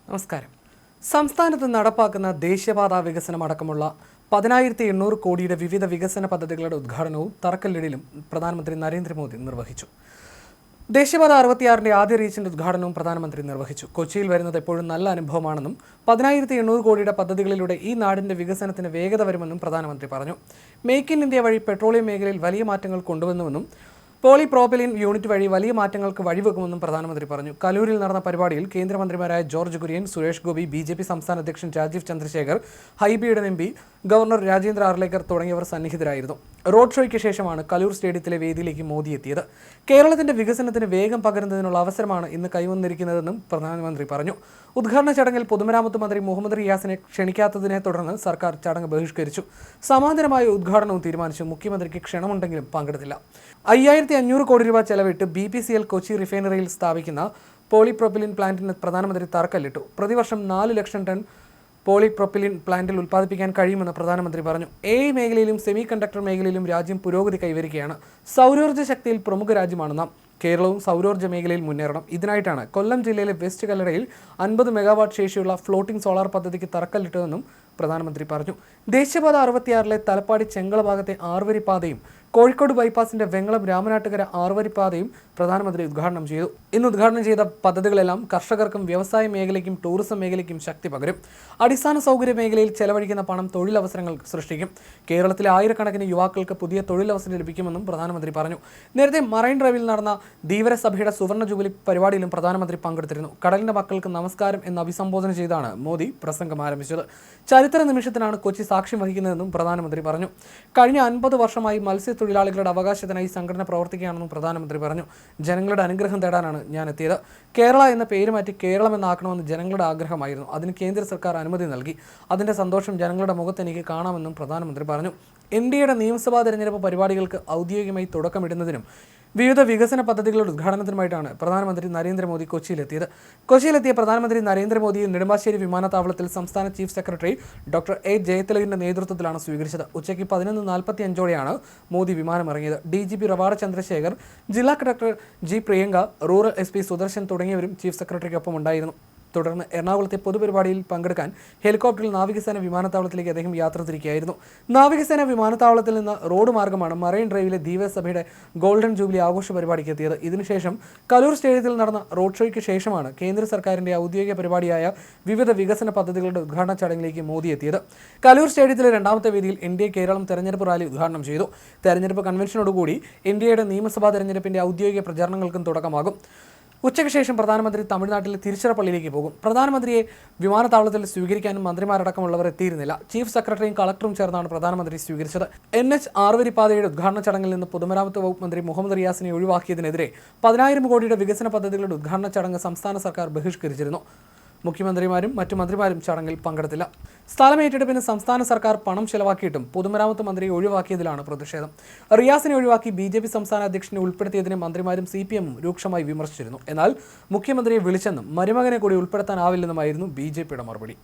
നമസ്കാരം. സംസ്ഥാനത്ത് നടപ്പാക്കുന്ന ദേശീയപാതാ വികസനം അടക്കമുള്ള 10,800 കോടിയുടെ വിവിധ വികസന പദ്ധതികളുടെ ഉദ്ഘാടനവും തറക്കല്ലിടലും പ്രധാനമന്ത്രി നരേന്ദ്രമോദി നിർവഹിച്ചു. ദേശീയപാത 66-ന്റെ ആദ്യ റീച്ചിന്റെ ഉദ്ഘാടനവും പ്രധാനമന്ത്രി നിർവഹിച്ചു. കൊച്ചിയിൽ വരുന്നത് എപ്പോഴും നല്ല അനുഭവമാണെന്നും 10,800 കോടിയുടെ പദ്ധതികളിലൂടെ ഈ നാടിന്റെ വികസനത്തിന് വേഗത വരുമെന്നും പ്രധാനമന്ത്രി പറഞ്ഞു. മേക്ക് ഇൻ ഇന്ത്യ വഴി പെട്രോളിയം മേഖലയിൽ വലിയ മാറ്റങ്ങൾ കൊണ്ടുവന്നുവെന്നും പോളിപ്രോപിലിൻ യൂണിറ്റ് വഴി വലിയ മാറ്റങ്ങൾക്ക് വഴിവെക്കുമെന്നും പ്രധാനമന്ത്രി പറഞ്ഞു. കലൂരിൽ നടന്ന പരിപാടിയിൽ കേന്ദ്രമന്ത്രിമാരായ ജോർജ് കുര്യൻ, സുരേഷ് ഗോപി, BJP സംസ്ഥാന അധ്യക്ഷൻ രാജീവ് ചന്ദ്രശേഖർ, ഹൈബിയുടെ MP, ഗവർണർ രാജേന്ദ്ര ആർലേക്കർ തുടങ്ങിയവർ സന്നിഹിതരായിരുന്നു. റോഡ് ഷോയ്ക്ക് ശേഷമാണ് കലൂർ സ്റ്റേഡിയത്തിലെ വേദിയിലേക്ക് മോദി എത്തിയത്. കേരളത്തിന്റെ വികസനത്തിന് വേഗം പകരുന്നതിനുള്ള അവസരമാണ് ഇന്ന് കൈവന്നിരിക്കുന്നതെന്നും പ്രധാനമന്ത്രി പറഞ്ഞു. ഉദ്ഘാടന ചടങ്ങിൽ പൊതുമരാമത്ത് മന്ത്രി മുഹമ്മദ് റിയാസിനെ ക്ഷണിക്കാത്തതിനെ തുടർന്ന് സർക്കാർ ചടങ്ങ് ബഹിഷ്കരിച്ചു. സമാന്തരമായ ഉദ്ഘാടനവും തീരുമാനിച്ചു. മുഖ്യമന്ത്രിക്ക് ക്ഷണമുണ്ടെങ്കിലും പങ്കെടുത്തില്ല. 5,500 കോടി രൂപ ചെലവിട്ട് BPCL കൊച്ചി റിഫൈനറിയിൽ സ്ഥാപിക്കുന്ന പോളിപ്രോപിലിൻ പ്ലാന്റിന് പ്രധാനമന്ത്രി തറക്കല്ലിട്ടു. പ്രതിവർഷം 4 ലക്ഷം ടൺ പോളിപ്രോപിലിൻ പ്ലാന്റിൽ ഉൽപ്പാദിപ്പിക്കാൻ കഴിയുമെന്ന് പ്രധാനമന്ത്രി പറഞ്ഞു. AI മേഖലയിലും സെമി കണ്ടക്ടർ മേഖലയിലും രാജ്യം പുരോഗതി കൈവരികയാണ്. സൗരോർജ്ജ ശക്തിയിൽ പ്രമുഖ രാജ്യമാണ് നാം. കേരളവും സൗരോർജ്ജ മേഖലയിൽ മുന്നേറണം. ഇതിനായിട്ടാണ് കൊല്ലം ജില്ലയിലെ വെസ്റ്റ് കല്ലടയിൽ 50 മെഗാവാട്ട് ശേഷിയുള്ള ഫ്ലോട്ടിംഗ് സോളാർ പദ്ധതിക്ക് തറക്കല്ലിട്ടതെന്നും പ്രധാനമന്ത്രി പറഞ്ഞു. ദേശീയപാത 66-ലെ തലപ്പാടി ചെങ്കള ഭാഗത്തെ 6 വരിപ്പാതയും കോഴിക്കോട് ബൈപ്പാസിന്റെ വെങ്ങളം രാമനാട്ടുകര 6 വരിപ്പാതയും പ്രധാനമന്ത്രി ഉദ്ഘാടനം ചെയ്തു. ഇന്ന് ഉദ്ഘാടനം ചെയ്ത പദ്ധതികളെല്ലാം കർഷകർക്കും വ്യവസായ മേഖലയ്ക്കും ടൂറിസം മേഖലയ്ക്കും ശക്തി പകരും. അടിസ്ഥാന സൗകര്യ മേഖലയിൽ ചെലവഴിക്കുന്ന പണം തൊഴിലവസരങ്ങൾ സൃഷ്ടിക്കും. കേരളത്തിലെ ആയിരക്കണക്കിന് യുവാക്കൾക്ക് പുതിയ തൊഴിലവസരം ലഭിക്കുമെന്നും പ്രധാനമന്ത്രി പറഞ്ഞു. നേരത്തെ മറൈൻ ഡ്രൈവിൽ നടന്ന ധീവരസഭയുടെ സുവർണ്ണ ജൂബിലി പരിപാടിയിലും പ്രധാനമന്ത്രി പങ്കെടുത്തിരുന്നു. കടലിന്റെ മക്കൾക്ക് നമസ്കാരം എന്ന് അഭിസംബോധന ചെയ്താണ് മോദി പ്രസംഗം ആരംഭിച്ചത്. ചരിത്ര നിമിഷത്തിനാണ് കൊച്ചി സാക്ഷ്യം വഹിക്കുന്നതെന്നും പ്രധാനമന്ത്രി പറഞ്ഞു. കഴിഞ്ഞ 50 വർഷമായി മത്സ്യത്തൊഴിലാളികളുടെ അവകാശത്തിനായി സംഘടന പ്രവർത്തിക്കുകയാണെന്നും പ്രധാനമന്ത്രി പറഞ്ഞു. ജനങ്ങളുടെ അനുഗ്രഹം തേടാനാണ് ഞാൻ എത്തിയത്. കേരള എന്ന പേര് മാറ്റി കേരളം എന്നാക്കണമെന്ന് ജനങ്ങളുടെ ആഗ്രഹമായിരുന്നു. അതിന് കേന്ദ്ര സർക്കാർ അനുമതി നൽകി. അതിന്റെ സന്തോഷം ജനങ്ങളുടെ മുഖത്ത് എനിക്ക് കാണാമെന്നും പ്രധാനമന്ത്രി പറഞ്ഞു. NDAയുടെ നിയമസഭാ തെരഞ്ഞെടുപ്പ് പരിപാടികൾക്ക് ഔദ്യോഗികമായി തുടക്കമിടുന്നതിനും വിവിധ വികസന പദ്ധതികളുടെ ഉദ്ഘാടനത്തിനുമായിട്ടാണ് പ്രധാനമന്ത്രി നരേന്ദ്രമോദി കൊച്ചിയിലെത്തിയത്. കൊച്ചിയിലെത്തിയ പ്രധാനമന്ത്രി നരേന്ദ്രമോദിയെ നെടുമ്പാശ്ശേരി വിമാനത്താവളത്തിൽ സംസ്ഥാന ചീഫ് സെക്രട്ടറി ഡോക്ടർ A. ജയതിലകിന്റെ നേതൃത്വത്തിലാണ് സ്വീകരിച്ചത്. ഉച്ചയ്ക്ക് 11:45 മോദി വിമാനമിറങ്ങിയത്. DGP റവാഡ ചന്ദ്രശേഖർ, ജില്ലാ collector G. Priyanka, rural SP Sudarshan തുടങ്ങിയവരും ചീഫ് സെക്രട്ടറിക്കൊപ്പം ഉണ്ടായിരുന്നു. തുടർന്ന് എറണാകുളത്തെ പൊതുപരിപാടിയിൽ പങ്കെടുക്കാൻ ഹെലികോപ്റ്ററിൽ നാവികസേന വിമാനത്താവളത്തിലേക്ക് അദ്ദേഹം യാത്ര തിരിക്കുകയായിരുന്നു. നാവികസേന വിമാനത്താവളത്തിൽ നിന്ന് റോഡ് മാർഗമാണ് മറൈൻ ഡ്രൈവിലെ ധീവരസഭയുടെ ഗോൾഡൻ ജൂബിലി ആഘോഷ പരിപാടിക്ക് എത്തിയത്. ഇതിനുശേഷം കലൂർ സ്റ്റേഡിയത്തിൽ നടന്ന റോഡ് ഷോയ്ക്ക് ശേഷമാണ് കേന്ദ്ര സർക്കാരിന്റെ ഔദ്യോഗിക പരിപാടിയായ വിവിധ വികസന പദ്ധതികളുടെ ഉദ്ഘാടന ചടങ്ങിലേക്ക് മോദി എത്തിയത്. കലൂർ സ്റ്റേഡിയത്തിലെ രണ്ടാമത്തെ വേദിയിൽ NDA കേരളം തെരഞ്ഞെടുപ്പ് റാലി ഉദ്ഘാടനം ചെയ്തു. തെരഞ്ഞെടുപ്പ് കൺവെൻഷനോടുകൂടി NDAയുടെ നിയമസഭാ തെരഞ്ഞെടുപ്പിന്റെ ഔദ്യോഗിക പ്രചാരണങ്ങൾക്കും തുടക്കമാകും. ഉച്ചയ്ക്ക് ശേഷം പ്രധാനമന്ത്രി തമിഴ്നാട്ടിലെ തിരുച്ചിറപ്പള്ളിയിലേക്ക് പോകും. പ്രധാനമന്ത്രിയെ വിമാനത്താവളത്തിൽ സ്വീകരിക്കാനും മന്ത്രിമാരടക്കമുള്ളവർ എത്തിയിരുന്നില്ല. ചീഫ് സെക്രട്ടറിയും കളക്ടറും ചേർന്നാണ് പ്രധാനമന്ത്രി സ്വീകരിച്ചത്. NH 6 വരിപ്പാതയുടെ ഉദ്ഘാടന ചടങ്ങിൽ നിന്ന് പൊതുമരാമത്ത് വകുപ്പ് മന്ത്രി മുഹമ്മദ് റിയാസിനെ ഒഴിവാക്കിയതിനെതിരെ 10,000 കോടിയുടെ വികസന പദ്ധതികളുടെ ഉദ്ഘാടന ചടങ്ങ് സംസ്ഥാന സർക്കാർ ബഹിഷ്കരിച്ചിരുന്നു. മുഖ്യമന്ത്രിമാരും മറ്റു മന്ത്രിമാരും ചടങ്ങിൽ പങ്കെടുത്തില്ല. സ്ഥലം ഏറ്റെടുപ്പിന് സംസ്ഥാന സർക്കാർ പണം ചെലവാക്കിയിട്ടും പൊതുമരാമത്ത് മന്ത്രിയെ ഒഴിവാക്കിയതിലാണ് പ്രതിഷേധം. റിയാസിനെ ഒഴിവാക്കി BJP സംസ്ഥാന അധ്യക്ഷനെ ഉൾപ്പെടുത്തിയതിനെ മന്ത്രിമാരും CPM രൂക്ഷമായി വിമർശിച്ചിരുന്നു. എന്നാൽ മുഖ്യമന്ത്രിയെ വിളിച്ചെന്നും മരുമകനെ കൂടി ഉൾപ്പെടുത്താനാവില്ലെന്നുമായിരുന്നു BJPയുടെ മറുപടി.